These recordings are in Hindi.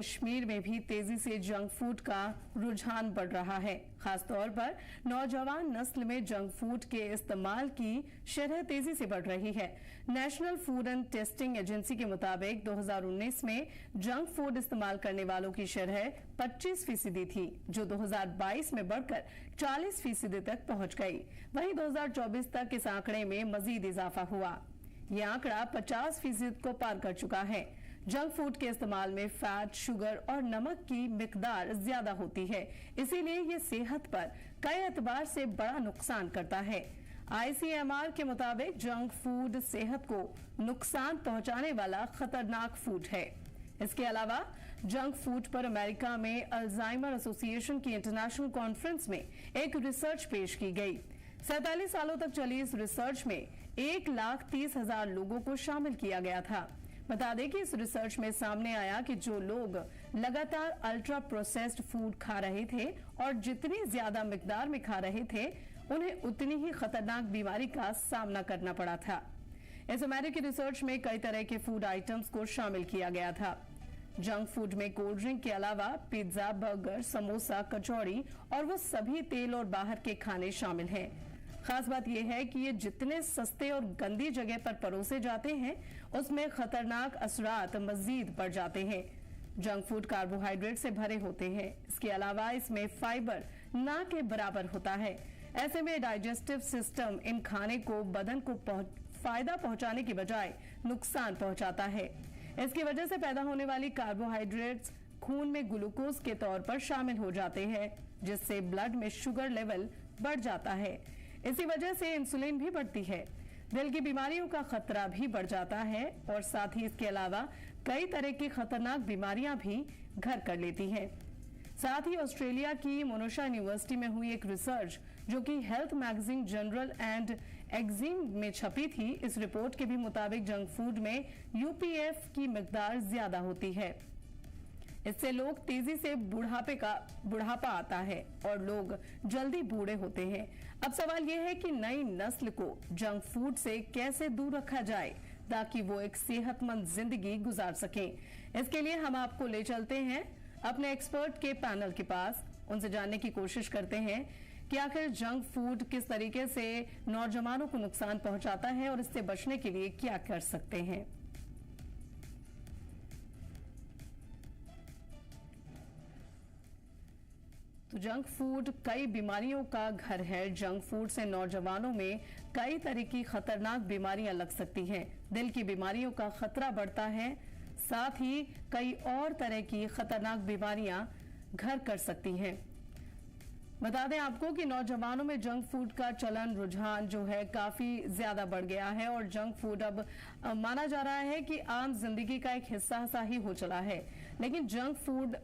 कश्मीर में भी तेजी से जंक फूड का रुझान बढ़ रहा है। खासतौर पर नौजवान नस्ल में जंक फूड के इस्तेमाल की शरह तेजी से बढ़ रही है। National food and testing agency के मुताबिक 2019 में जंक फूड इस्तेमाल करने वालों की शरह 25% थी, जो 2022 में बढ़कर 40% तक पहुंच गई। वहीं 2024 तक इस आंकड़े में मजीद इजाफा हुआ। यह आंकड़ा 50% को पार कर चुका है। जंक फूड के इस्तेमाल में फैट, शुगर और नमक की मिकदार ज्यादा होती है, इसीलिए ये सेहत पर कई एतबार से बड़ा नुकसान करता है। ICMR के मुताबिक जंक फूड सेहत को नुकसान पहुंचाने वाला खतरनाक फूड है। इसके अलावा जंक फूड पर अमेरिका में अल्जाइमर एसोसिएशन की इंटरनेशनल कॉन्फ्रेंस में एक रिसर्च पेश की गई। 47 सालों तक चली इस रिसर्च में 1,30,000 लोगों को शामिल किया गया था। बता दें कि इस रिसर्च में सामने आया कि जो लोग लगातार अल्ट्रा प्रोसेस्ड फूड खा रहे थे और जितनी ज्यादा मिकदार में खा रहे थे, उन्हें उतनी ही खतरनाक बीमारी का सामना करना पड़ा था। इस अमेरिकी रिसर्च में कई तरह के फूड आइटम्स को शामिल किया गया था। जंक फूड में कोल्ड ड्रिंक के अलावा पिज्जा, बर्गर, समोसा, कचौड़ी और वो सभी तेल और बाहर के खाने शामिल हैं। खास बात यह है कि ये जितने सस्ते और गंदी जगह पर परोसे जाते हैं, उसमें खतरनाक असरात मजीद बढ़ जाते हैं। जंक फूड कार्बोहाइड्रेट से भरे होते हैं। इसके अलावा इसमें फाइबर ना के बराबर होता है। ऐसे में डाइजेस्टिव सिस्टम इन खाने को बदन को फायदा पहुंचाने की बजाय नुकसान पहुंचाता है। इसकी वजह से पैदा होने वाली कार्बोहाइड्रेट्स खून में ग्लूकोज के तौर पर शामिल हो जाते हैं, जिससे ब्लड में शुगर लेवल बढ़ जाता है। इसी वजह से इंसुलिन भी बढ़ती है। दिल की बीमारियों का खतरा भी बढ़ जाता है और साथ ही इसके अलावा कई तरह की खतरनाक बीमारियां भी घर कर लेती हैं। साथ ही ऑस्ट्रेलिया की मोनाशा यूनिवर्सिटी में हुई एक रिसर्च, जो कि हेल्थ मैगजीन जनरल एंड एग्जीम में छपी थी, इस रिपोर्ट के भी मुताबिक जंक फूड में UPF की मिकदार ज्यादा होती है। इससे लोग तेजी से बुढ़ापा आता है और लोग जल्दी बूढ़े होते हैं। अब सवाल यह है कि नई नस्ल को जंक फूड से कैसे दूर रखा जाए ताकि वो एक सेहतमंद जिंदगी गुजार सकें। इसके लिए हम आपको ले चलते हैं अपने एक्सपर्ट के पैनल के पास। उनसे जानने की कोशिश करते हैं कि आखिर जंक फूड किस तरीके से नौजवानों को नुकसान पहुंचाता है और इससे बचने के लिए क्या कर सकते हैं। तो जंक फूड कई बीमारियों का घर है। जंक फूड से नौजवानों में कई तरह की खतरनाक बीमारियां लग सकती हैं। दिल की बीमारियों का खतरा बढ़ता है, साथ ही कई और तरह की खतरनाक बीमारियां घर कर सकती हैं। बता दें आपको कि नौजवानों में जंक फूड का चलन, रुझान जो है काफी ज्यादा बढ़ गया है और जंक फूड अब माना जा रहा है कि आम जिंदगी का एक हिस्सा सा ही हो चला है। लेकिन जंक फूड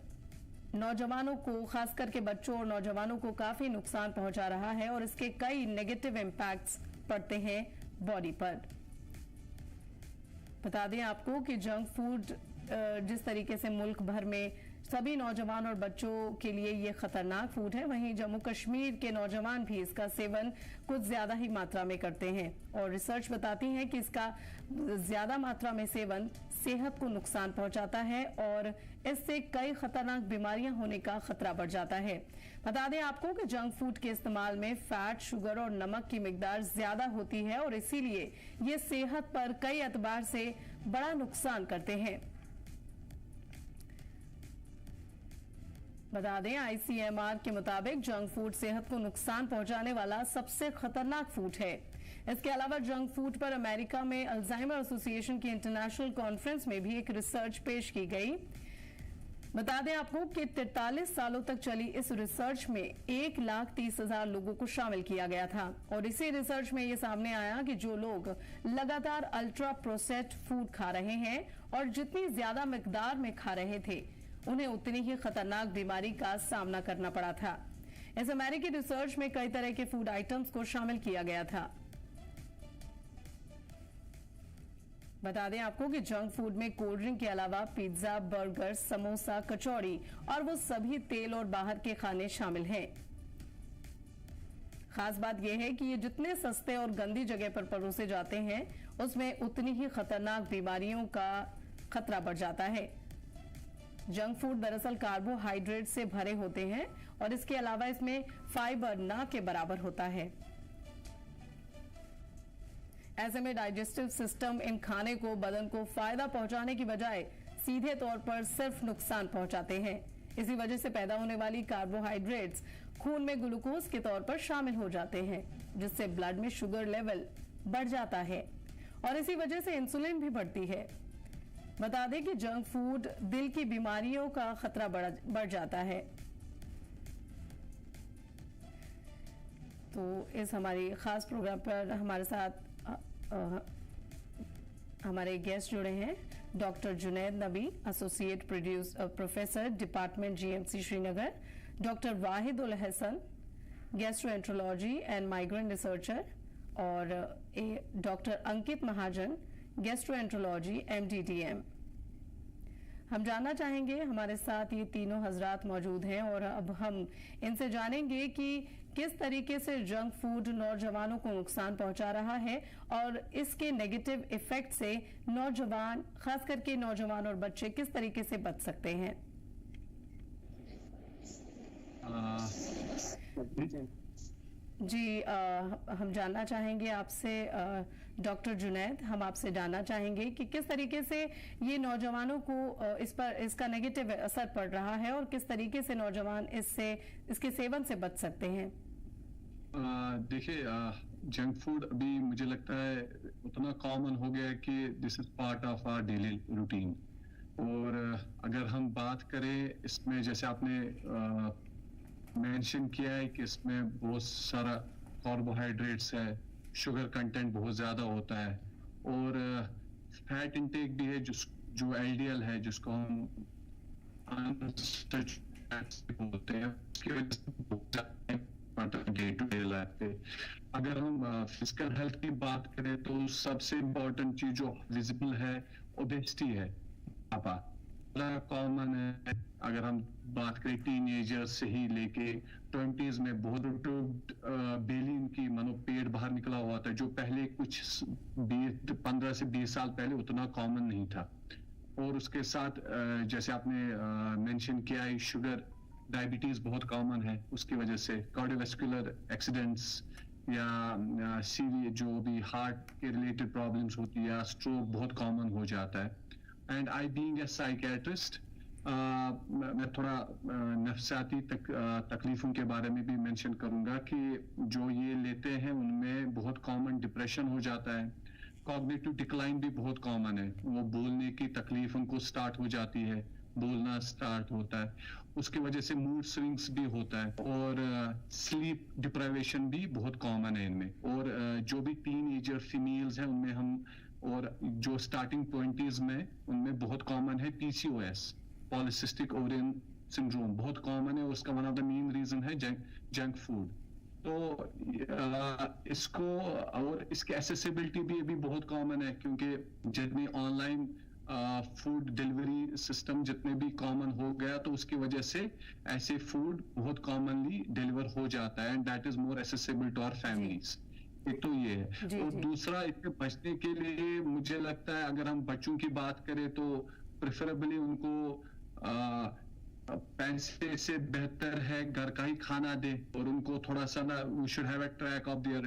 नौजवानों को, खास करके बच्चों और नौजवानों को काफी नुकसान पहुंचा रहा है और इसके कई नेगेटिव इंपैक्ट्स पड़ते हैं बॉडी पर। बता दें आपको कि जंक फूड जिस तरीके से मुल्क भर में सभी नौजवान और बच्चों के लिए ये खतरनाक फूड है, वहीं जम्मू कश्मीर के नौजवान भी इसका सेवन कुछ ज्यादा ही मात्रा में करते हैं और रिसर्च बताती है कि इसका ज्यादा मात्रा में सेवन सेहत को नुकसान पहुंचाता है और इससे कई खतरनाक बीमारियां होने का खतरा बढ़ जाता है। बता दें आपको कि जंक फूड के इस्तेमाल में फैट, शुगर और नमक की मिकदार ज्यादा होती है और इसीलिए ये सेहत पर कई एतबार से बड़ा नुकसान करते हैं। बता दें ICMR के मुताबिक जंक फूड सेहत को नुकसान पहुंचाने वाला सबसे खतरनाक फूड है। इसके अलावा जंक फूड पर अमेरिका में अल्जाइमर एसोसिएशन की इंटरनेशनल कॉन्फ्रेंस में भी एक रिसर्च पेश की गई। बता दें आपको कि 43 सालों तक चली इस रिसर्च में 1,30,000 लोगों को शामिल किया गया था और इसी रिसर्च में यह सामने आया कि जो लोग लगातार अल्ट्रा प्रोसेस्ड फूड खा रहे हैं और जितनी ज्यादा मिकदार में खा रहे थे, उन्हें उतनी ही खतरनाक बीमारी का सामना करना पड़ा था। इस अमेरिकी रिसर्च में कई तरह के फूड आइटम्स को शामिल किया गया था। बता दें आपको कि जंक फूड में कोल्ड ड्रिंक के अलावा पिज्जा, बर्गर, समोसा, कचौड़ी और वो सभी तेल और बाहर के खाने शामिल हैं। खास बात यह है कि ये जितने सस्ते और गंदी जगह पर परोसे जाते हैं, उसमें उतनी ही खतरनाक बीमारियों का खतरा बढ़ जाता है। जंक फूड दरअसल कार्बोहाइड्रेट से भरे होते हैं और इसके अलावा इसमें फाइबर ना के बराबर होता है। ऐसे में डाइजेस्टिव सिस्टम इन खाने को बदन को फायदा पहुंचाने की बजाय सीधे तौर पर सिर्फ नुकसान पहुंचाते हैं। इसी वजह से पैदा होने वाली कार्बोहाइड्रेट्स खून में ग्लूकोज के तौर पर शामिल हो जाते हैं, जिससे ब्लड में शुगर लेवल बढ़ जाता है और इसी वजह से इंसुलिन भी बढ़ती है। बता दें कि जंक फूड दिल की बीमारियों का खतरा बढ़ जाता है। तो इस हमारी खास प्रोग्राम पर हमारे साथ हमारे गेस्ट जुड़े हैं doctor Junaid Nabi, associate professor department GMC Srinagar, doctor Wahid ul Hasan, gastroenterology and migraine researcher, और doctor Ankit Mahajan, gastroenterology MD DM. हम जानना चाहेंगे, हमारे साथ ये तीनों हजरात मौजूद हैं और अब हम इनसे जानेंगे कि किस तरीके से जंक फूड नौजवानों को नुकसान पहुंचा रहा है और इसके नेगेटिव इफेक्ट से नौजवान, खास करके नौजवान और बच्चे किस तरीके से बच सकते हैं। जी हम जानना चाहेंगे आपसे डॉक्टर जुनैद, हम आपसे जानना चाहेंगे कि किस तरीके से ये नौजवानों को इसका नेगेटिव असर पड़ रहा है और किस तरीके से नौजवान इसके सेवन से बच सकते हैं। देखिए, जंक फूड अभी मुझे लगता है उतना कॉमन हो गया है कि this is part of our daily routine. और अगर हम बात करें इसमें, जैसे आपने मेंशन किया है कि इसमें बहुत सारा कार्बोहाइड्रेट्स है, शुगर कंटेंट बहुत ज़्यादा होता है और फैट इंटेक भी है, जो एलडीएल है, जिसको हम बोलते हैं, उसकी वजह से डे टू डे लाइफ पे। अगर हम फिजिकल हेल्थ की बात करें तो सबसे इम्पोर्टेंट चीज जो विजिबल है ओबेसिटी है। कॉमन है, अगर हम बात करें टीनेजर्स से ही लेके 20s में बहुत बेली इनकी मानो पेट बाहर निकला हुआ था, जो पहले कुछ 15 से 20 साल पहले उतना कॉमन नहीं था। और उसके साथ जैसे आपने मेंशन किया है, शुगर, डायबिटीज बहुत कॉमन है, उसकी वजह से कार्डियोवैस्कुलर एक्सीडेंट्स या सीवी जो भी हार्ट के रिलेटेड प्रॉब्लम्स होती है या स्ट्रोक बहुत कॉमन हो जाता है। And I being a psychiatrist, मैं थोड़ा नफ्सियाती तकलीफों के बारे में भी मेंशन करूंगा कि जो ये लेते हैं उनमें बहुत कॉमन डिप्रेशन हो जाता है, कॉग्निटिव डिक्लाइन भी बहुत कॉमन है, वो बोलने की तकलीफ उनको स्टार्ट हो जाती है, बोलना स्टार्ट होता है, उसकी वजह से मूड स्विंग्स भी होता है और स्लीप डिप्राइवेशन भी बहुत कॉमन है इनमें। और जो भी टीनेजर फीमेल्स हैं उनमें हम, और जो स्टार्टिंग 20s में, उनमें बहुत कॉमन है पीसीओएस, पॉलीसिस्टिक ओवरियन सिंड्रोम, बहुत कॉमन है। उसका one of the main reason है जंक फूड। तो इसको, और इसकी एसेसिबिलिटी भी अभी बहुत कॉमन है, क्योंकि जितनी ऑनलाइन फूड डिलीवरी सिस्टम जितने भी कॉमन हो गया, तो उसकी वजह से ऐसे फूड बहुत कॉमनली डिलीवर हो जाता है, and that is more accessible to our families. एक तो ये है, और दूसरा इससे बचने के लिए मुझे लगता है अगर हम बच्चों की बात करें तो प्रेफरेबली उनको पैसे से बेहतर है घर का ही खाना दे, और उनको थोड़ा सा ना, we should have a track of their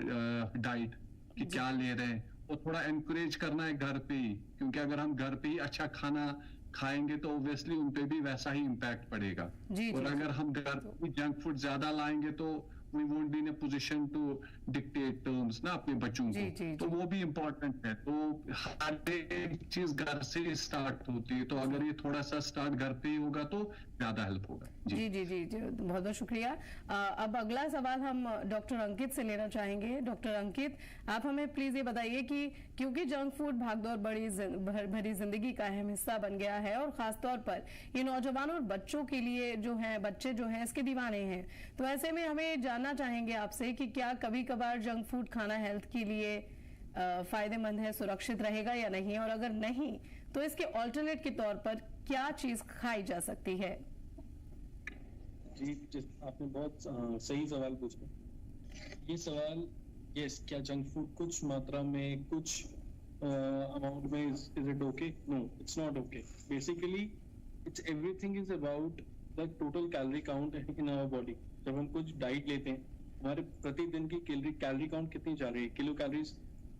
diet कि क्या ले रहे हैं, और थोड़ा एनकरेज करना है घर पे ही, क्योंकि अगर हम घर पे ही अच्छा खाना खाएंगे तो ऑब्वियसली उन पे भी वैसा ही इम्पैक्ट पड़ेगा। और अगर हम घर पे जंक फूड ज्यादा लाएंगे तो we won't be in a position to dictate terms ना अपने बच्चों को, तो वो भी इम्पोर्टेंट है। तो हर एक चीज घर से स्टार्ट होती है, तो अगर ये थोड़ा सा स्टार्ट घर पे ही होगा तो ज्यादा हेल्प होगा। जी जी जी जी, बहुत बहुत शुक्रिया। अब अगला सवाल हम डॉक्टर अंकित से लेना चाहेंगे। डॉक्टर अंकित, आप हमें प्लीज ये बताइए कि क्योंकि जंक फूड भागदौड़ भरी जिंदगी का अहम हिस्सा बन गया है और खासतौर पर ये नौजवानों और बच्चों के लिए जो है, बच्चे जो हैं इसके दीवाने हैं, तो ऐसे में हमें जानना चाहेंगे आपसे कि क्या कभी कभार जंक फूड खाना हेल्थ के लिए फायदेमंद है, सुरक्षित रहेगा या नहीं, और अगर नहीं तो इसके ऑल्टरनेट के तौर पर क्या चीज खाई जा सकती है। जी, आपने बहुत सही सवाल पूछा। ये सवाल, यस, क्या जंक फूड कुछ मात्रा में, कुछ अमाउंट में, is it okay? No, it's not okay. Basically it's everything is about the total calorie count in our body. जब हम कुछ डाइट लेते हैं, हमारे प्रतिदिन की कैलोरी काउंट कितनी जा रही है, किलो कैलोरीज।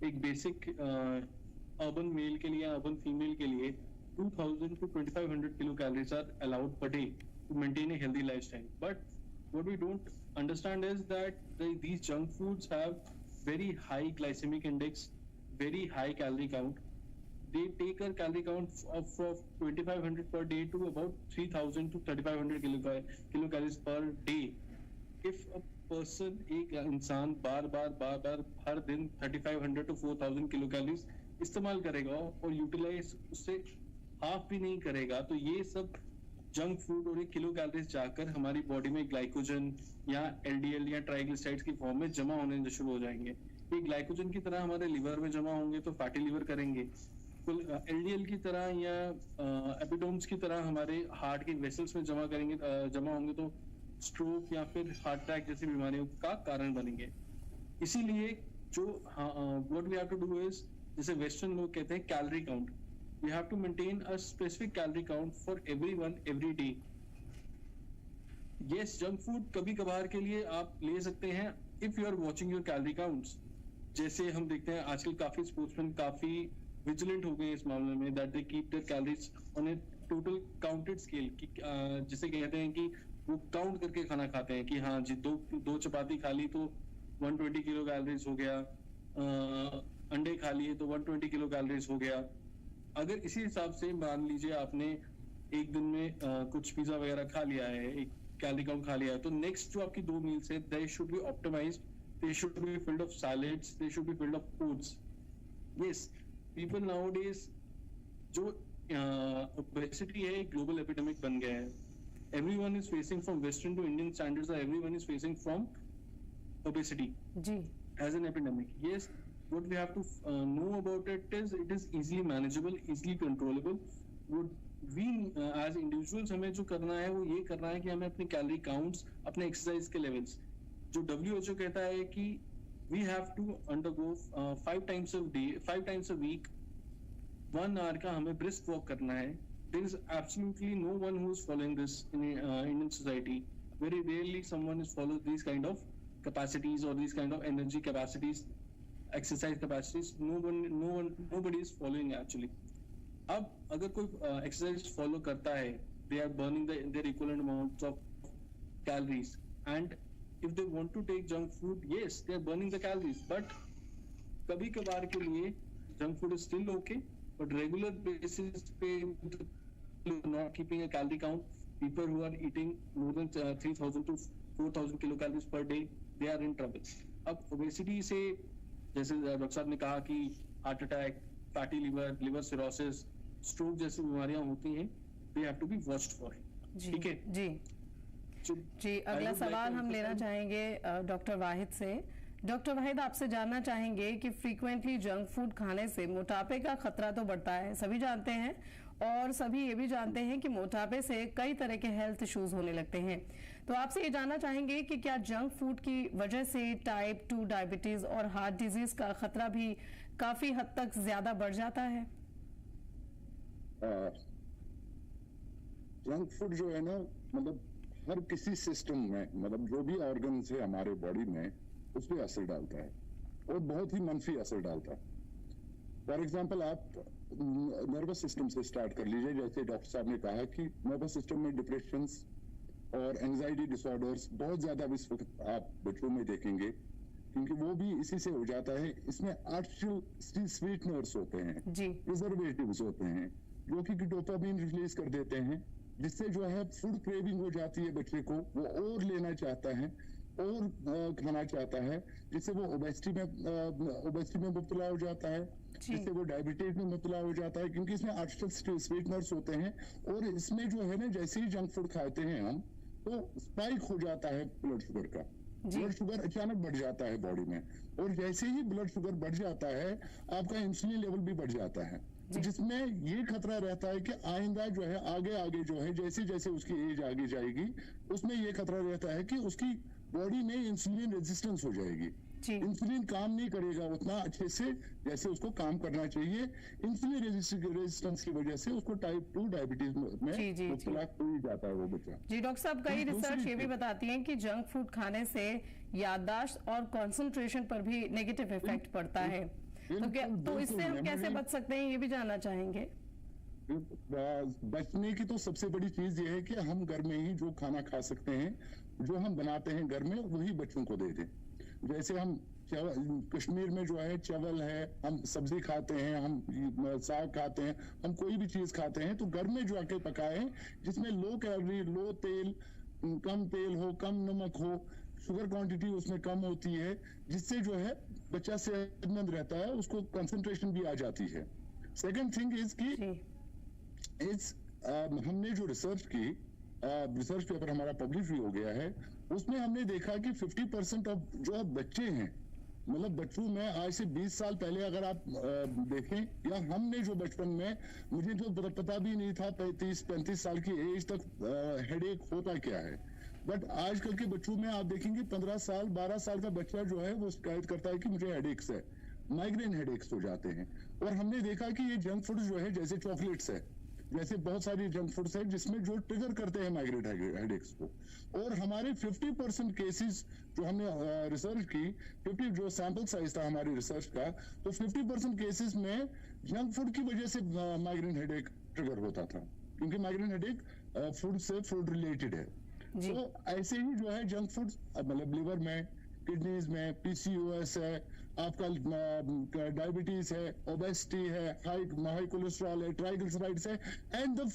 एक बेसिक अर्बन मेल के लिए, अर्बन फीमेल के लिए 2000 to 2500 kilo calories are allowed per day to maintain a healthy lifestyle. But what we don't understand is that these junk foods have very high glycemic index, very high calorie count. They take a calorie count of 2500 per day to about 3000 to 3500 kilocalories per day. If a person, एक इंसान बार बार हर दिन 3500 to 4000 kilocalories इस्तेमाल करेगा और यूटिलाइज उससे हाफ भी नहीं करेगा, तो ये सब जंक फूड और ये किलो कैलोरीज जाकर हमारी बॉडी में ग्लाइकोजन या एलडीएल या ट्राइग्लिसराइड्स की फॉर्म में जमा होने शुरू हो जाएंगे। ये ग्लाइकोजन की तरह हमारे लिवर में जमा होंगे तो फैटी लिवर करेंगे, एलडीएल की तरह या एपिडोम्स की तरह हमारे हार्ट के वेसल्स में जमा होंगे तो स्ट्रोक या फिर हार्ट अटैक जैसी बीमारियों का कारण बनेंगे। इसीलिए जो what we have to do is, जैसे वेस्टर्न लोग कहते हैं calorie count, we have to maintain a specific calorie count for everyone every day. Yes, junk food कभी कभार के लिए आप ले सकते हैं if you are watching your calorie counts. जैसे हम देखते हैं आजकल काफी स्पोर्ट्समैन काफी विजिलेंट हो गए इस मामले में, that they keep their calories on a total counted scale, जिसे कहते हैं कि वो काउंट करके खाना खाते हैं कि हाँ जी दो चपाती खा ली तो 120 किलो कैलोरीज हो गया, अंडे खा लिए तो 120 किलो कैलोरीज हो गया। अगर इसी हिसाब से मान लीजिए आपने एक दिन में कुछ पिज्जा वगैरह खा लिया है, एक कैलोरी काउंट खा लिया है, तो नेक्स्ट जो आपकी 2 मील्स है they should be optimized, they should be filled of salads, they should be filled of fruits. Yes, people nowadays जो ओबेसिटी है एक ग्लोबल एपिडेमिक बन गया है। Everyone is facing from western to Indian standards, everyone is facing from obesity जी as an epidemic. Yes, what we have to know about it is easily manageable, easily controllable. What we as individuals हमें जो करना है वो ये करना है कि हमें अपने कैलोरी काउंट्स, अपने एक्सरसाइज के लेवल्स, जो WHO कहता है कि we have to undergo 5 times a week 1 hour का हमें brisk walk करना है। There is absolutely no one who is following this in Indian society. Very rarely someone is follows these kind of capacities or these kind of energy capacities, exercise capacities. Nobody is following actually. अब अगर कोई exercise follow करता है, they are burning their equivalent amounts of calories, and if they want to take junk food, yes, they are burning the calories, but कभी कभार के लिए junk food is still okay, but regular basis पे not keeping a calorie count, people who are eating more than 3000 to 4000 kilocalories per day, they are in trouble. अब obesity से जैसे डॉक्टर साहब ने कहा कि heart attack, fatty liver, liver cirrhosis, stroke जैसी बीमारियां होती हैं, they have to be watched for. ठीक है जी। अगला सवाल हम लेना चाहेंगे डॉक्टर वाहिद से। डॉक्टर वाहिद, आपसे जानना चाहेंगे कि फ्रीक्वेंटली जंक फूड खाने से मोटापे का खतरा तो बढ़ता है, सभी जानते हैं, और सभी ये भी जानते हैं कि मोटापे से कई तरह के हेल्थ इश्यूज होने लगते हैं। तो आपसे ये जानना चाहेंगे कि क्या जंक फूड की वजह से टाइप 2 डायबिटीज और हार्ट डिजीज का खतरा भी काफी हद तक ज्यादा बढ़ जाता है? जंक फूड जो है ना, मतलब हर किसी सिस्टम में, मतलब जो भी ऑर्गन है हमारे बॉडी में, उस पर असर डालता है और बहुत ही मंफी असर डालता है। फॉर एग्जाम्पल आप नर्वस सिस्टम से स्टार्ट कर लीजिए। जैसे डॉक्टर साहब ने कहा कि नर्वस सिस्टम में डिप्रेशन और एंजाइटी डिसऑर्डर्स बहुत ज्यादा इस वक्त आप बच्चों में देखेंगे, क्योंकि वो भी इसी से हो जाता है। इसमें आर्टिफिशियल स्वीटनर्स होते हैं, प्रिजर्वेटिव्स होते हैं, जो कि डोपामिन रिलीज कर देते हैं, जिससे जो है फूड क्रेविंग हो जाती है बच्चे को, वो और लेना चाहता है और खाना चाहता है, जिससे वो ओबेसिटी में मुब्तला हो जाता है, जिससे वो डायबिटीज में मुब्तला हो जाता है, क्योंकि इसमें आर्टिफिशियल स्वीटनर्स होते हैं। और इसमें जो है ना, जैसे ही जंक फूड खाते हैं हम, तो स्पाइक हो जाता है ब्लड शुगर का, ब्लड शुगर अचानक बढ़ जाता है बॉडी में, और जैसे ही ब्लड शुगर बढ़ जाता है आपका इंसुलिन लेवल भी बढ़ जाता है, जिसमें ये खतरा रहता है कि आइंदा जो है आगे जो है जैसे जैसे उसकी एज आगे जाएगी, उसमें ये खतरा रहता है कि उसकी बॉडी में इंसुलिन रेजिस्टेंस हो जाएगी। जी। इंसुलिन काम नहीं करेगा उतना अच्छे से जैसे उसको काम करना चाहिए। इंसुलिन रेजिस्टेंस की वजह से उसको टाइप 2 डायबिटीज में मुब्तला हो ही जाता है वो बच्चा। जी डॉक्टर साहब, कई रिसर्च ये भी बताती है कि जंक फूड खाने से याददाश्त और कंसंट्रेशन पर भी नेगेटिव इफेक्ट पड़ता है, तो इससे हम कैसे बच सकते हैं, ये भी जानना चाहेंगे। बचने की तो सबसे बड़ी चीज ये है कि हम घर में ही जो खाना खा सकते हैं, जो हम बनाते हैं घर में, वही बच्चों को दे दें। जैसे हम कश्मीर में जो है चावल है, हम सब्जी खाते हैं, हम साग खाते हैं, हम कोई भी चीज खाते हैं तो घर में जो आके पकाए जिसमें लो कैलोरी, लो तेल, कम तेल हो, कम नमक हो, शुगर क्वांटिटी उसमें कम होती है, जिससे जो है बच्चा सेहतमंद रहता है, उसको कंसंट्रेशन भी आ जाती है। सेकंड थिंग इज कि हमने जो रिसर्च की, रिसर्च पेपर हमारा पब्लिश भी हो गया है, उसमें हमने देखा कि 50% ऑफ जो बच्चे हैं, मतलब बच्चों में आज से 20 साल पहले अगर आप देखें, या हमने जो बचपन में, मुझे तो पता भी नहीं था 35 साल की एज तक हेडेक होता क्या है, बट आजकल के बच्चों में आप देखेंगे 15 साल 12 साल का बच्चा जो है वो शिकायत करता है कि मुझे हेडेक्स है, माइग्रेन हेडेक्स हो जाते हैं। और हमने देखा कि ये जंक फूड जो है, जैसे चॉकलेट्स है, जैसे बहुत सारी जंक फूड्स है जिसमें जो ट्रिगर करते हैं माइग्रेन हेडेक्स को। और हमारे 50% केसेस जो हमने रिसर्च की, 50 जो सैंपल साइज था हमारी रिसर्च का, तो 50% केसेस में जंक फूड की वजह से माइग्रेन हेडेक ट्रिगर होता था, क्योंकि माइग्रेन हेडेक फूड से फूड रिलेटेड है। तो ऐसे ही जो है जंक फूड मतलब लिवर में, किडनीज में पीसीओएस है, आपका डायबिटीज है, ओबेसिटी है, हाई कोलेस्ट्रॉल है, ट्राइग्लिसराइड्स है, and the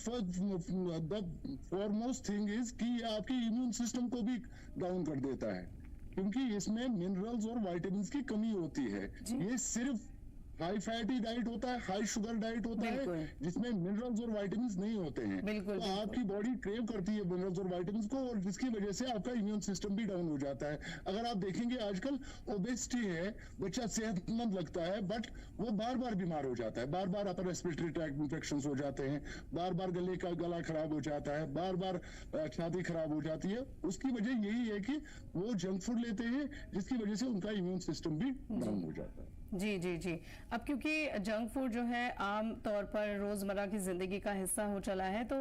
foremost thing is कि आपके इम्यून सिस्टम को भी डाउन कर देता है, क्योंकि इसमें मिनरल्स और विटामिन्स की कमी होती है। ये सिर्फ हाई फैटी डाइट होता है, हाई शुगर डाइट होता है, जिसमें मिनरल्स और विटामिन्स नहीं होते हैं। तो आपकी बॉडी क्रेव करती है मिनरल्स और विटामिन्स को, और जिसकी वजह से आपका इम्यून सिस्टम भी डाउन हो जाता है। अगर आप देखेंगे आजकल ओबेसिटी है, बच्चा सेहतमंद लगता है बट वो बार बार बीमार हो जाता है, बार बार अपर रेस्पिरेटरी ट्रैक्ट इन्फेक्शंस हो जाते हैं, बार बार गला खराब हो जाता है, बार बार छाती खराब हो जाती है। उसकी वजह यही है कि वो जंक फूड लेते हैं, जिसकी वजह से उनका इम्यून सिस्टम भी डाउन हो जाता है। जी जी जी। अब क्योंकि जंक फूड जो है आम तौर पर रोजमर्रा की जिंदगी का हिस्सा हो चला है, तो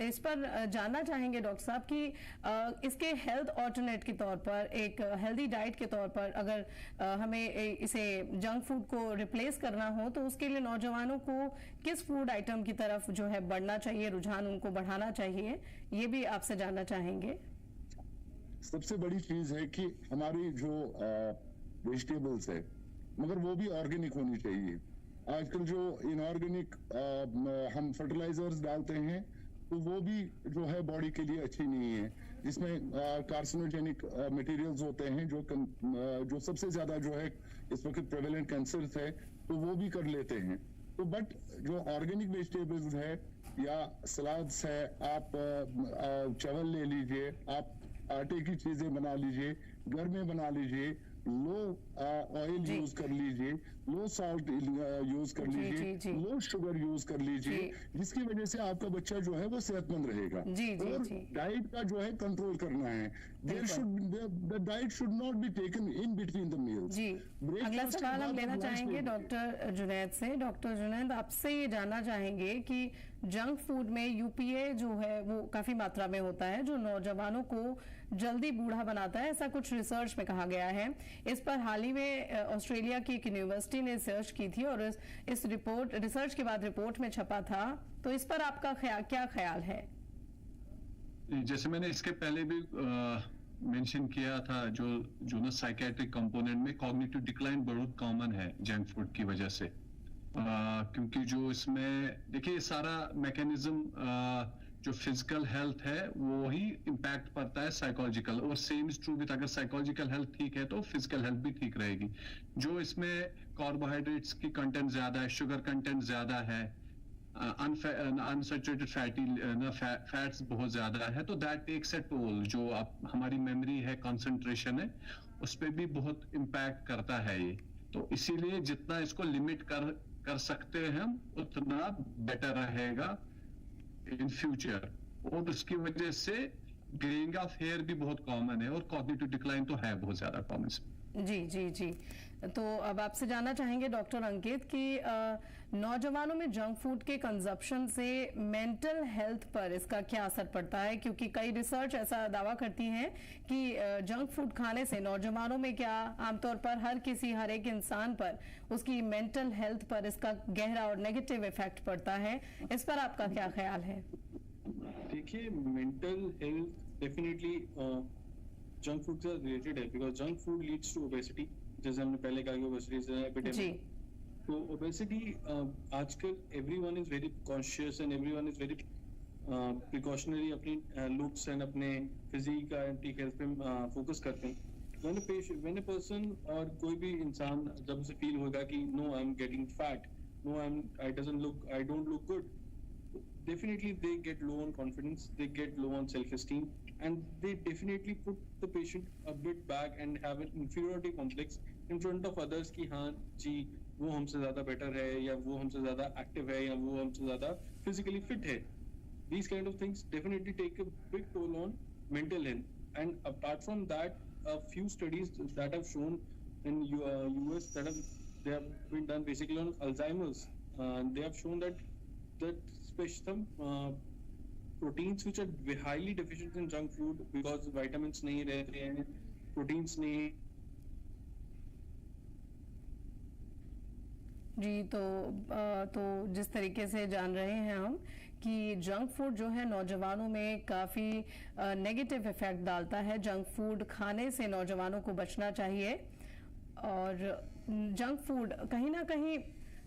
इस पर जानना चाहेंगे डॉक्टर साहब कि इसके हेल्थ ऑल्टरनेट के तौर पर, एक हेल्दी डाइट के तौर पर अगर हमें इसे जंक फूड को रिप्लेस करना हो, तो उसके लिए नौजवानों को किस फूड आइटम की तरफ जो है बढ़ना चाहिए, रुझान उनको बढ़ाना चाहिए, ये भी आपसे जानना चाहेंगे। सबसे बड़ी चीज है कि हमारी जो वेजिटेबल्स है, मगर वो भी ऑर्गेनिक होनी चाहिए। आजकल जो इनऑर्गेनिक हम फर्टिलाइजर्स डालते हैं, तो वो भी जो है बॉडी के लिए अच्छी नहीं है, जिसमें कार्सिनोजेनिक मटेरियल्स होते हैं, जो सबसे ज्यादा जो है इस वक्त प्रेवेलेंट कैंसर है, तो वो भी कर लेते हैं। तो बट जो ऑर्गेनिक वेजिटेबल्स है या सलाद्स है, आप चावल ले लीजिए, आप आटे की चीजें बना लीजिए, घर में बना लीजिए, लो ऑयल यूज कर लीजिए, लो सॉल्ट यूज कर लीजिए, लो शुगर यूज कर लीजिए, जिसकी वजह से आपका बच्चा जो है वो सेहतमंद रहेगा। और डाइट का जो है कंट्रोल करना है। The diet should not be taken in between the meals. जी, अगला सवाल हम लेना चाहेंगे डॉक्टर जुनैद से। डॉक्टर जुनैद, आपसे ये जानना चाहेंगे कि जंक फूड में यूपीए जो है वो काफी मात्रा में होता है, जो नौजवानों को जल्दी बूढ़ा बनाता है, ऐसा कुछ रिसर्च में कहा गया है। इस पर हाल ही में ऑस्ट्रेलिया की एक यूनिवर्सिटी ने रिसर्च की थी और इस रिसर्च के बाद रिपोर्ट में छपा था, तो इस पर आपका क्या ख्याल है? जैसे मैंने इसके पहले भी मेंशन किया था, जो ना साइकेट्रिक कंपोनेंट में कॉग्निटिव डिक्लाइन बहुत कॉमन है जंक फूड की वजह से, क्योंकि जो इसमें देखिए सारा मैकेनिज्म जो फिजिकल हेल्थ है वो ही इम्पैक्ट पड़ता है साइकोलॉजिकल, और सेम इज ट्रू विद, अगर साइकोलॉजिकल हेल्थ ठीक है तो फिजिकल हेल्थ भी ठीक रहेगी। जो इसमें कार्बोहाइड्रेट्स की कंटेंट ज्यादा है, शुगर कंटेंट ज्यादा है, अनसैचुरेटेड फैट्स बहुत ज्यादा है, तो दैट टेक्स अ टोल। जो हमारी मेमोरी है, कंसंट्रेशन है, उस पर भी बहुत इम्पैक्ट करता है ये। तो इसीलिए जितना इसको लिमिट कर सकते हैं हम, उतना बेटर रहेगा इन फ्यूचर। और उसकी वजह से ग्रेइंग ऑफ हेयर भी बहुत कॉमन है, और कॉग्निटिव डिक्लाइन तो है बहुत ज्यादा कॉमन। जी जी जी। तो अब आपसे जानना चाहेंगे डॉक्टर अंकित कि नौजवानों में जंक फूड के कंजप्शन से मेंटल हेल्थ पर इसका क्या असर पड़ता है, क्योंकि कई रिसर्च ऐसा दावा करती हैं कि जंक फूड खाने से नौजवानों में क्या, आमतौर पर हर एक इंसान पर उसकी मेंटल हेल्थ पर इसका गहरा और नेगेटिव इफेक्ट पड़ता है। इस पर आपका क्या ख्याल है? देखिए, mental health definitely junk food से रिलेटेड है, because junk food leads to obesity, जैसे हमने पहले कहा कि ओबेसिटी इज एन एपिडेमिक। तो ओबेसिटी आजकल everyone is very conscious and everyone is very precautionary अपनी लुक्स एंड अपने फिजिक एंड हेल्थ पे फोकस करते हैं। व्हेन अ पर्सन और कोई भी इंसान जब उसे फील होगा कि no I am getting fat, no I don't look good, definitely they get low on confidence, they get low on self-esteem, and they definitely put the patient a bit back and have an inferiority complex in front of others कि हाँ जी वो हमसे ज़्यादा better है, या वो हमसे ज़्यादा active है, या वो हमसे ज़्यादा physically fit है. These kind of things definitely take a big toll on mental health. And apart from that, a few studies that have shown in US they have been done basically on Alzheimer's. They have shown that some proteins which are highly deficient in junk food because vitamins नहीं रहते हैं, proteins नहीं। जी, तो जिस तरीके से जान रहे हैं हम कि जंक फूड जो है नौजवानों में काफ़ी नेगेटिव इफेक्ट डालता है। जंक फूड खाने से नौजवानों को बचना चाहिए, और जंक फूड कहीं ना कहीं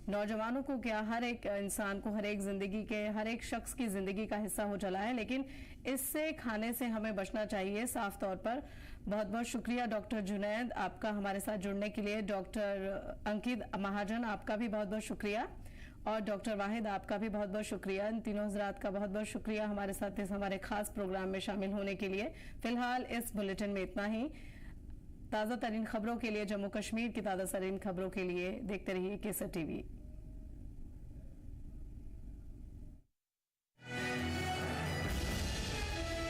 नौजवानों को क्या, हर एक इंसान को, हर एक जिंदगी के, हर एक शख्स की जिंदगी का हिस्सा हो चला है, लेकिन इससे खाने से हमें बचना चाहिए साफ तौर पर। बहुत बहुत शुक्रिया डॉक्टर जुनैद आपका हमारे साथ जुड़ने के लिए। डॉक्टर अंकित महाजन आपका भी बहुत बहुत शुक्रिया, और डॉक्टर वाहिद आपका भी बहुत बहुत शुक्रिया। इन तीनों हजरात का बहुत बहुत शुक्रिया हमारे साथ इस हमारे खास प्रोग्राम में शामिल होने के लिए। फिलहाल इस बुलेटिन में इतना ही। ताज़ा तरीन खबरों के लिए, जम्मू कश्मीर की ताज़ा तरीन खबरों के लिए देखते रहिए केसर टीवी।